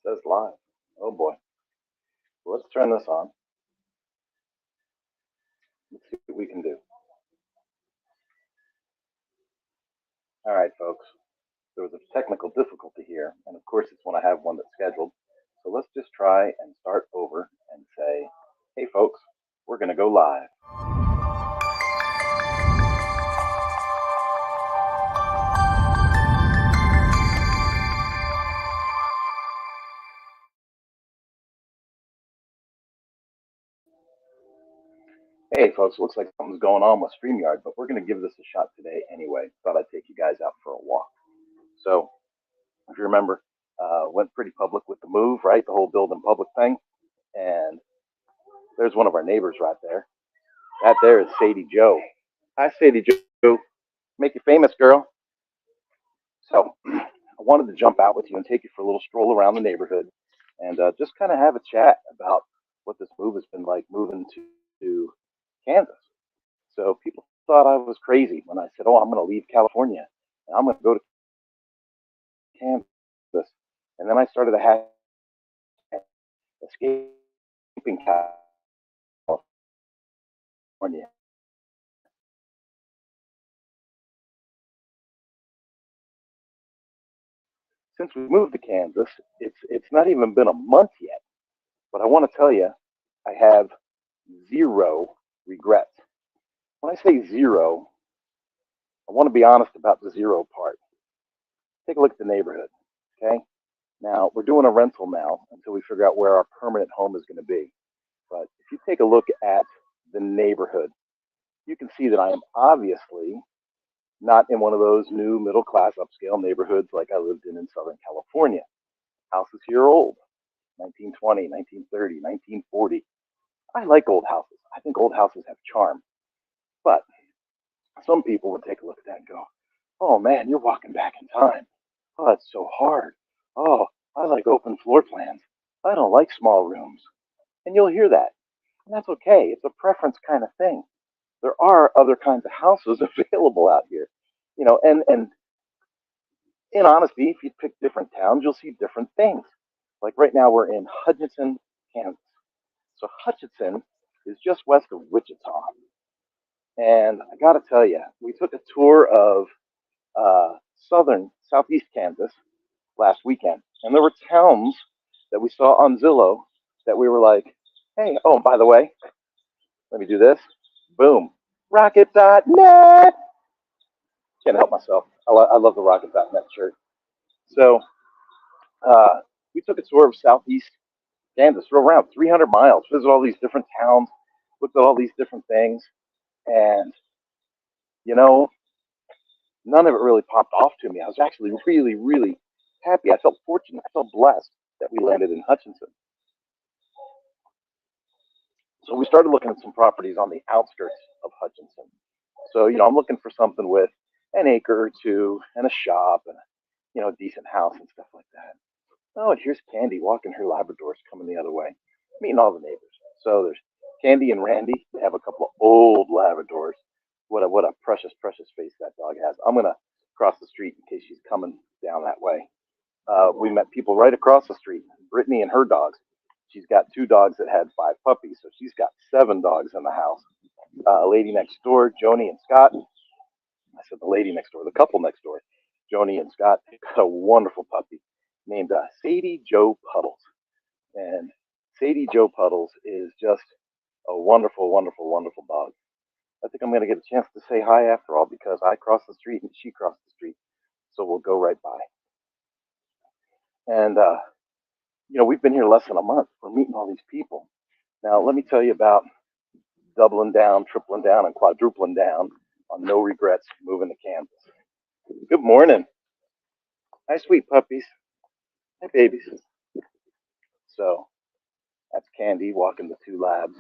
Says live. Oh boy. Well, let's turn this on. Let's see what we can do. All right, folks. There was a technical difficulty here, and of course, it's when I have one that's scheduled. So let's just try and start over and say, hey, folks, we're going to go live. Hey, folks, looks like something's going on with StreamYard, but we're going to give this a shot today anyway. Thought I'd take you guys out for a walk. So, if you remember, went pretty public with the move, right? The whole build in public thing. And there's one of our neighbors right there. That there is Sadie Joe. Hi, Sadie Joe. Make you famous, girl. So, I wanted to jump out with you and take you for a little stroll around the neighborhood and just kind of have a chat about what this move has been like moving to Kansas. So people thought I was crazy when I said, "Oh, I'm going to leave California and I'm going to go to Kansas." And then I started a hashtag escaping California. Since we moved to Kansas, it's not even been a month yet, but I want to tell you, I have zero regrets. When I say zero, I want to be honest about the zero part. Take a look at the neighborhood. Okay. Now we're doing a rental now until we figure out where our permanent home is going to be. But if you take a look at the neighborhood, you can see that I am obviously not in one of those new middle class upscale neighborhoods like I lived in Southern California. Houses here are old, 1920, 1930, 1940. I like old houses. I think old houses have charm. But some people would take a look at that and go, oh man, you're walking back in time. Oh, it's so hard. Oh, I like open floor plans. I don't like small rooms. And you'll hear that. And that's okay. It's a preference kind of thing. There are other kinds of houses available out here. And in honesty, if you pick different towns, you'll see different things. Like right now, we're in Hutchinson, Kansas. So Hutchinson is just west of Wichita. And I got to tell you, we took a tour of southeast Kansas last weekend, and there were towns that we saw on Zillow that we were like, hey, oh, by the way, let me do this. Boom. Rocket.net. Can't help myself. I love the Rocket.net shirt. So we took a tour of southeast Kansas, for around 300 miles, visit all these different towns, looked at all these different things, and you know, none of it really popped off to me. I was actually really, really happy. I felt fortunate. I felt blessed that we landed in Hutchinson. So we started looking at some properties on the outskirts of Hutchinson. So, I'm looking for something with an acre or two and a shop and, a decent house and stuff like that. Oh, and here's Candy walking her Labradors coming the other way, meeting all the neighbors. So there's Candy and Randy. They have a couple of old Labradors. What a precious, precious face that dog has. I'm going to cross the street in case she's coming down that way. We met people right across the street, Brittany and her dogs. She's got two dogs that had five puppies, so she's got seven dogs in the house. A lady next door, Joni and Scott. I said the lady next door, the couple next door, Joni and Scott, got a wonderful puppy named Sadie Joe Puddles. And Sadie Joe Puddles is just a wonderful, wonderful, wonderful dog. I think I'm going to get a chance to say hi after all because I crossed the street and she crossed the street. So we'll go right by. And, we've been here less than a month. We're meeting all these people. Now, let me tell you about doubling down, tripling down, and quadrupling down on no regrets moving to Kansas. Good morning. Hi, sweet puppies. Hi, babies. So that's Candy walking the two labs.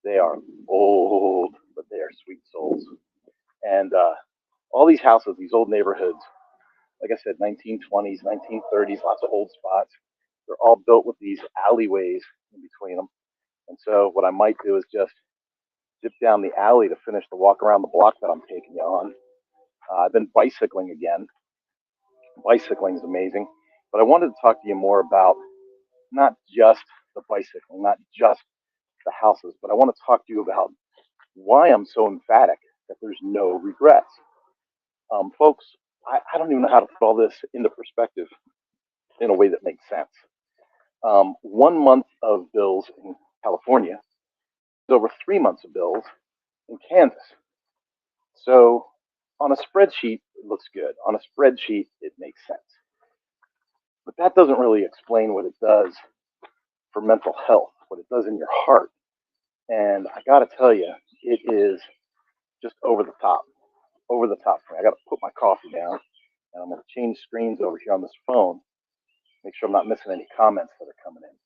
They are old, but they are sweet souls. And all these houses, these old neighborhoods, like I said, 1920s, 1930s, lots of old spots. They're all built with these alleyways in between them. And so what I might do is just dip down the alley to finish the walk around the block that I'm taking you on. I've been bicycling again. Bicycling is amazing. But I wanted to talk to you more about not just the bicycle, not just the houses, but I want to talk to you about why I'm so emphatic that there's no regrets. Folks, I don't even know how to put all this into perspective in a way that makes sense. 1 month of bills in California is over 3 months of bills in Kansas. So on a spreadsheet, it looks good. On a spreadsheet, it makes sense. But that doesn't really explain what it does for mental health, what it does in your heart. And I got to tell you, it is just over the top for me. I got to put my coffee down, and I'm going to change screens over here on this phone. Make sure I'm not missing any comments that are coming in.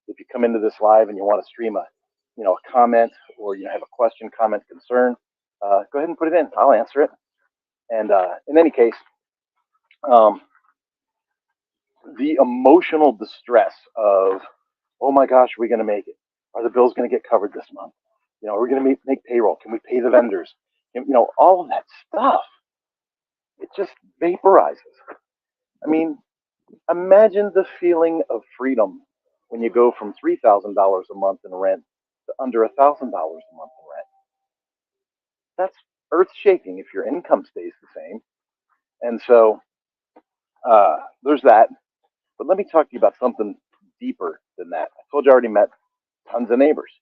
If you come into this live and you want to stream a comment, or you have a question, comment, concern, go ahead and put it in. I'll answer it. And in any case, um, the emotional distress of, oh my gosh, are we going to make it? Are the bills going to get covered this month? Are we going to make payroll? Can we pay the vendors? All of that stuff. It just vaporizes. I mean, imagine the feeling of freedom when you go from $3,000 a month in rent to under $1,000 a month in rent. That's earth shaking if your income stays the same. And so there's that. But let me talk to you about something deeper than that. I told you I already met tons of neighbors.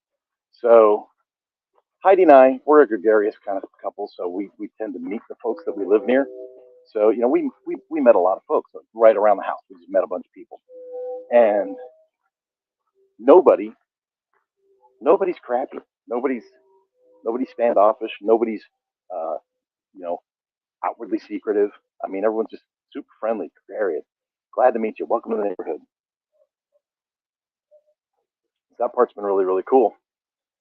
So Heidi and I, we're a gregarious kind of couple, so we tend to meet the folks that we live near. So we met a lot of folks right around the house. We just met a bunch of people, and nobody's crappy. Nobody's standoffish. Nobody's uh, you know outwardly secretive. I mean, everyone's just super friendly, gregarious. Glad to meet you. Welcome to the neighborhood. That part's been really, really cool.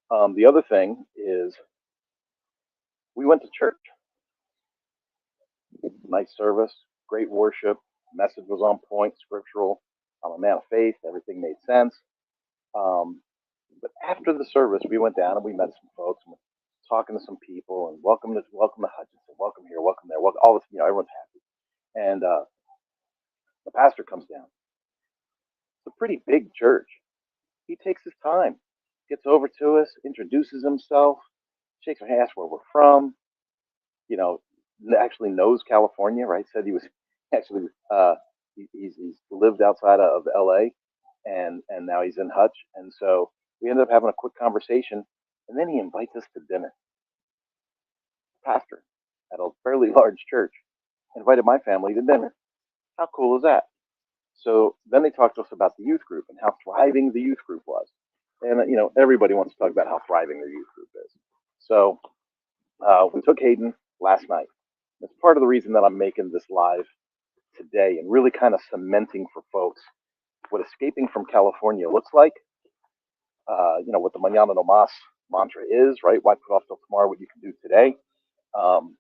The other thing is we went to church. Nice service, great worship. Message was on point, scriptural. I'm a man of faith. Everything made sense. Um, but after the service, we went down and we met some folks and talking to some people and welcome to Hutchinson, welcome here, welcome there, welcome, all this. Everyone's happy. And the pastor comes down. It's a pretty big church. He takes his time, gets over to us, introduces himself, shakes our hands where we're from. You know, actually knows California, right? Said he was actually he's lived outside of LA, and now he's in Hutch, and so we ended up having a quick conversation, and then he invites us to dinner. Pastor at a fairly large church invited my family to dinner. How cool is that? So then they talked to us about the youth group and how thriving the youth group was, and everybody wants to talk about how thriving their youth group is. So we took Hayden last night. That's part of the reason that I'm making this live today and really kind of cementing for folks what escaping from California looks like. What the Mañana no Mas mantra is, right? Why put off till tomorrow what you can do today? Um,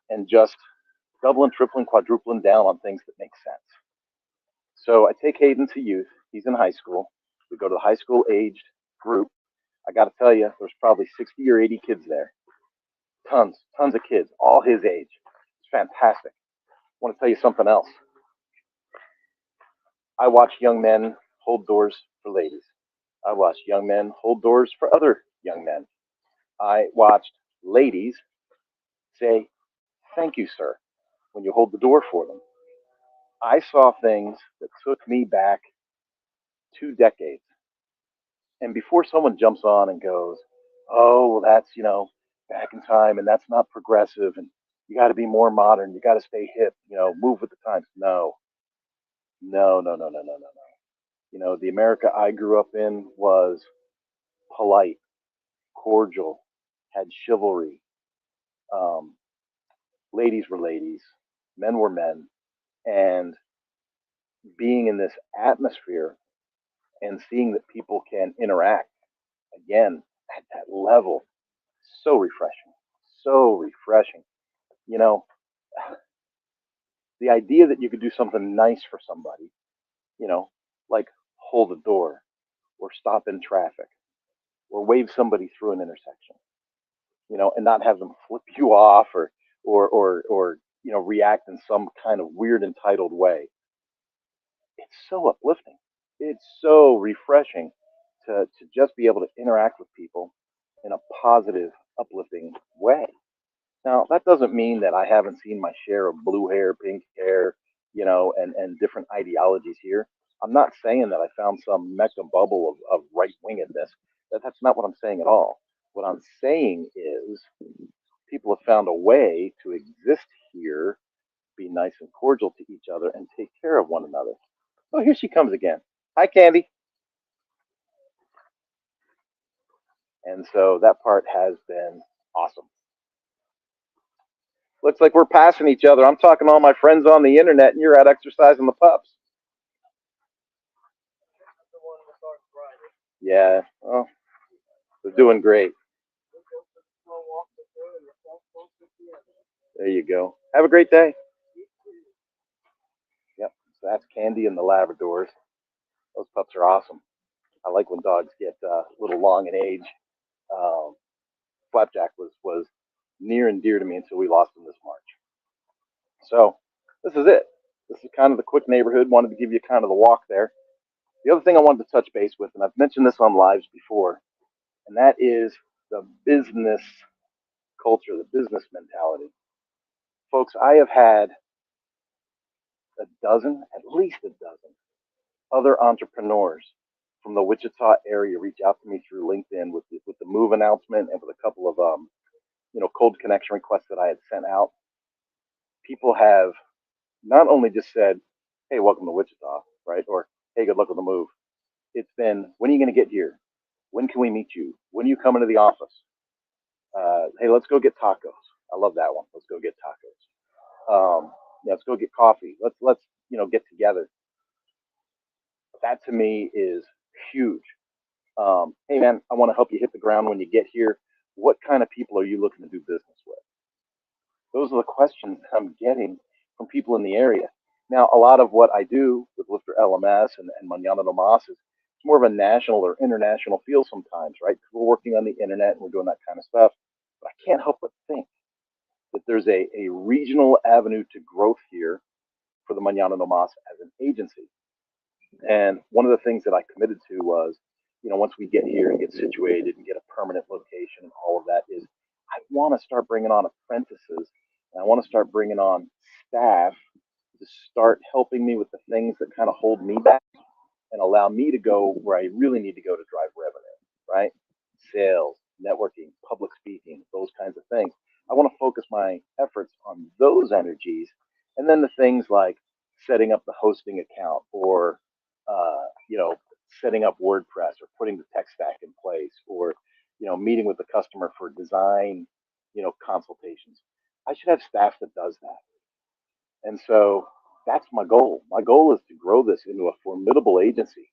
and just doubling, tripling, quadrupling down on things that make sense. So I take Hayden to youth. He's in high school. We go to the high school aged group. I got to tell you, there's probably 60 or 80 kids there. Tons of kids, all his age. It's fantastic. I want to tell you something else. I watch young men hold doors for ladies. I watched young men hold doors for other young men. I watched ladies say, "Thank you, sir," when you hold the door for them. I saw things that took me back 2 decades. And before someone jumps on and goes, "Oh, well, that's, back in time and that's not progressive and you got to be more modern, you got to stay hip, move with the times." No, no, no, no, no, no, no, no. The America I grew up in was polite, cordial, had chivalry. Um, Ladies were ladies, men were men, and being in this atmosphere and seeing that people can interact again at that level, so refreshing, so refreshing. You know, the idea that you could do something nice for somebody, you know, like hold a door or stop in traffic or wave somebody through an intersection, and not have them flip you off or react in some kind of weird entitled way. It's so uplifting. It's so refreshing to just be able to interact with people in a positive, uplifting way. Now, that doesn't mean that I haven't seen my share of blue hair, pink hair, and different ideologies here. I'm not saying that I found some mecca bubble of right wingedness. That's not what I'm saying at all. What I'm saying is people have found a way to exist here, be nice and cordial to each other, and take care of one another. Oh, here she comes again. Hi, Candy. And so that part has been awesome. Looks like we're passing each other. I'm talking to all my friends on the internet, and you're out exercising the pups. Yeah, well, they're doing great. There you go. Have a great day. Yep. So that's Candy and the Labradors. Those pups are awesome. I like when dogs get a little long in age. Um, Flapjack was near and dear to me until we lost him this March. So this is it. This is kind of the quick neighborhood. Wanted to give you kind of the walk there. The other thing I wanted to touch base with, and I've mentioned this on lives before, and that is the business culture, the business mentality. Folks, I have had a dozen, at least a dozen, other entrepreneurs from the Wichita area reach out to me through LinkedIn with the move announcement and with a couple of cold connection requests that I had sent out. People have not only just said, "Hey, welcome to Wichita," right, or "Hey, good luck with the move." It's been, "When are you going to get here? When can we meet you? When are you coming to the office? Hey, let's go get tacos." I love that one. Let's go get tacos. Let's go get coffee. Let's get together. That to me is huge. Hey man, I want to help you hit the ground when you get here. What kind of people are you looking to do business with? Those are the questions I'm getting from people in the area. Now, a lot of what I do with Lifter LMS and Manana no Mas is it's more of a national or international feel sometimes, right? Because we're working on the internet and we're doing that kind of stuff. But I can't help but think that there's a regional avenue to growth here for the Manana no Mas as an agency. And one of the things that I committed to was, once we get here and get situated and get a permanent location and all of that, is I want to start bringing on apprentices and I want to start bringing on staff to start helping me with the things that kind of hold me back and allow me to go where I really need to go to drive revenue, right? Sales, networking, public speaking, those kinds of things. I want to focus my efforts on those energies, and then the things like setting up the hosting account or, setting up WordPress or putting the tech stack in place or, meeting with the customer for design, consultations. I should have staff that does that. And so that's my goal. My goal is to grow this into a formidable agency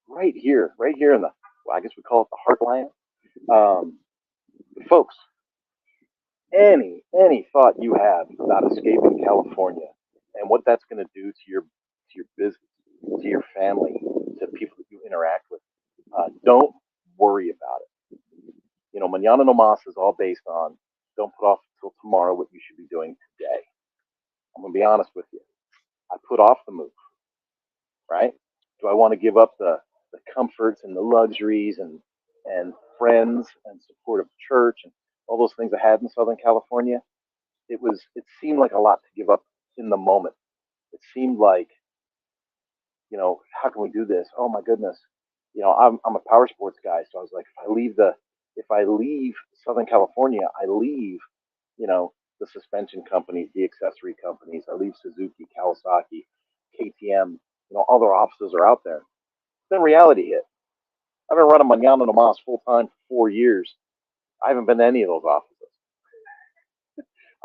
right here in the, well, I guess we call it the heartland. Um, Folks, any thought you have about escaping California and what that's going to do to your business, to your family, to people that you interact with, don't worry about it. Manana no Mas is all based on don't put off until tomorrow what you should be doing today. I'm going to be honest with you. I put off the move, right? Do I want to give up the comforts and the luxuries and friends and support of church and all those things I had in Southern California? It seemed like a lot to give up in the moment. It seemed like, how can we do this? Oh my goodness. I'm a power sports guy, so I was like, if I leave Southern California, I leave, the suspension companies, the accessory companies, I leave Suzuki, Kawasaki, KTM, all their offices are out there. Then reality hit. I've been running Manana no Mas full time for 4 years. I haven't been to any of those offices.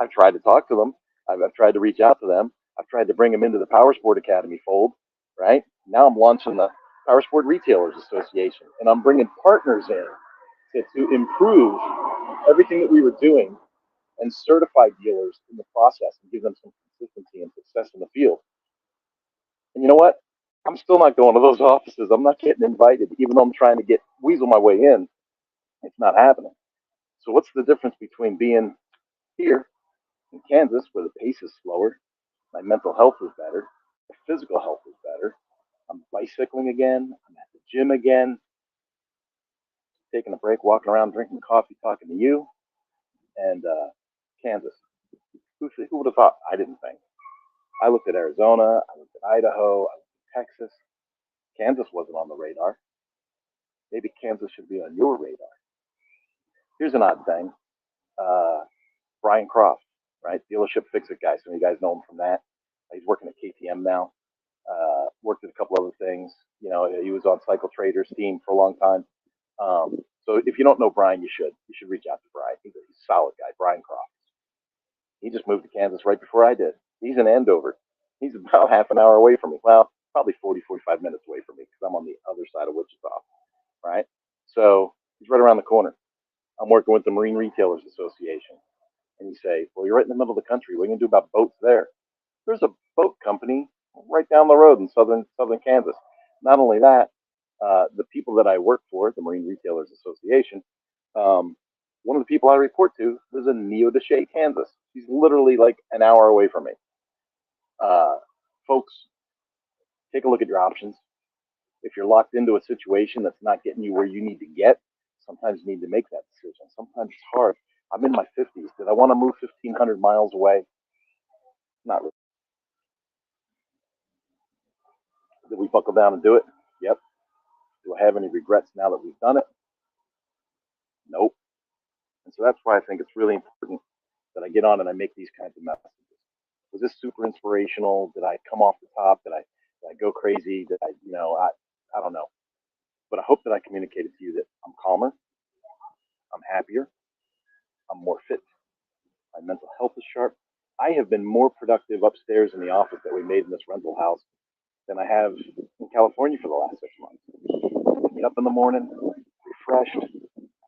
I've tried to talk to them. I've tried to reach out to them. I've tried to bring them into the Power Sport Academy fold. Right now, I'm launching the Power Sport Retailers Association, and I'm bringing partners in to improve everything that we were doing and certify dealers in the process and give them some consistency and success in the field. And you know what? I'm still not going to those offices. I'm not getting invited, even though I'm trying to get weasel my way in. It's not happening. So what's the difference between being here in Kansas, where the pace is slower, my mental health is better, my physical health is better, I'm bicycling again. I'm at the gym again, taking a break, walking around, drinking coffee, talking to you, and Kansas. Who would have thought? I didn't think. I looked at Arizona. I looked at Idaho. I looked at Texas. Kansas wasn't on the radar. Maybe Kansas should be on your radar. Here's an odd thing. Brian Croft, right? Dealership Fix-It guy. Some of you guys know him from that. He's working at KTM now. Worked at a couple other things. You know, he was on Cycle Traders team for a long time. So if you don't know Brian, you should. You should reach out to Brian. He's a solid guy, Brian Croft. He just moved to Kansas right before I did. He's in Andover. He's about half an hour away from me. Well, probably 40, 45 minutes away from me because I'm on the other side of Wichita, right? So he's right around the corner. I'm working with the Marine Retailers Association. And you say, well, you're right in the middle of the country. What are you going to do about boats there? There's a boat company right down the road in southern Kansas. Not only that, the people that I work for, the Marine Retailers Association, one of the people I report to lives in Neodesha, Kansas. He's literally like an hour away from me. Folks, take a look at your options. If you're locked into a situation that's not getting you where you need to get, sometimes you need to make that decision. Sometimes it's hard. I'm in my 50s. Did I want to move 1,500 miles away? Not really. Did we buckle down and do it? Yep. Do I have any regrets now that we've done it? Nope. And so that's why I think it's really important that I get on and I make these kinds of messages. Was this super inspirational? Did I come off the top? Did I go crazy? Did I, I don't know. But I hope that I communicated to you that I'm calmer, I'm happier, I'm more fit, my mental health is sharp. I have been more productive upstairs in the office that we made in this rental house than I have in California for the last 6 months. Get up in the morning, refreshed,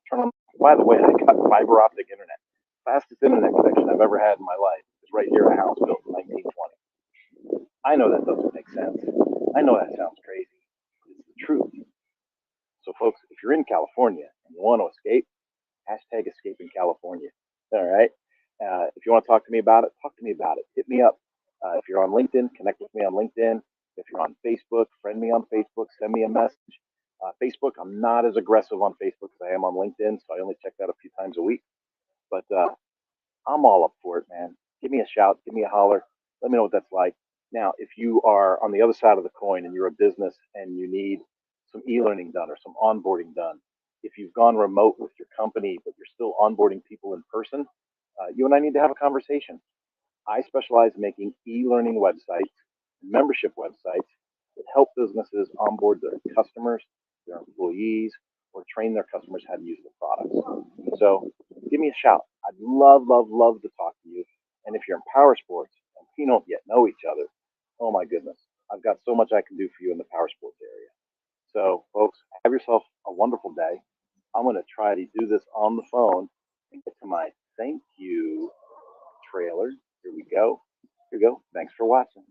turn on. By the way, I got fiber optic internet. Fastest internet connection I've ever had in my life is right here in a house built in 1920. I know that doesn't make sense. I know that sounds crazy, but it's the truth. So, folks, if you're in California and you want to escape, hashtag escape in California. All right. If you want to talk to me about it, talk to me about it. Hit me up. If you're on LinkedIn, connect with me on LinkedIn. If you're on Facebook, friend me on Facebook, send me a message. Facebook, I'm not as aggressive on Facebook as I am on LinkedIn, so I only check that a few times a week. But I'm all up for it, man. Give me a shout, give me a holler. Let me know what that's like. Now, if you are on the other side of the coin and you're a business and you need some e-learning done or some onboarding done, if you've gone remote with your company, but you're still onboarding people in person, you and I need to have a conversation. I specialize in making e-learning websites, membership websites that help businesses onboard their customers, their employees, or train their customers how to use the products. So give me a shout. I'd love, love, love to talk to you. And if you're in power sports and we don't yet know each other, oh my goodness, I've got so much I can do for you in the power sports area. So, folks, have yourself a wonderful day. I'm going to try to do this on the phone and get to my thank you trailer. Here we go. Here we go. Thanks for watching.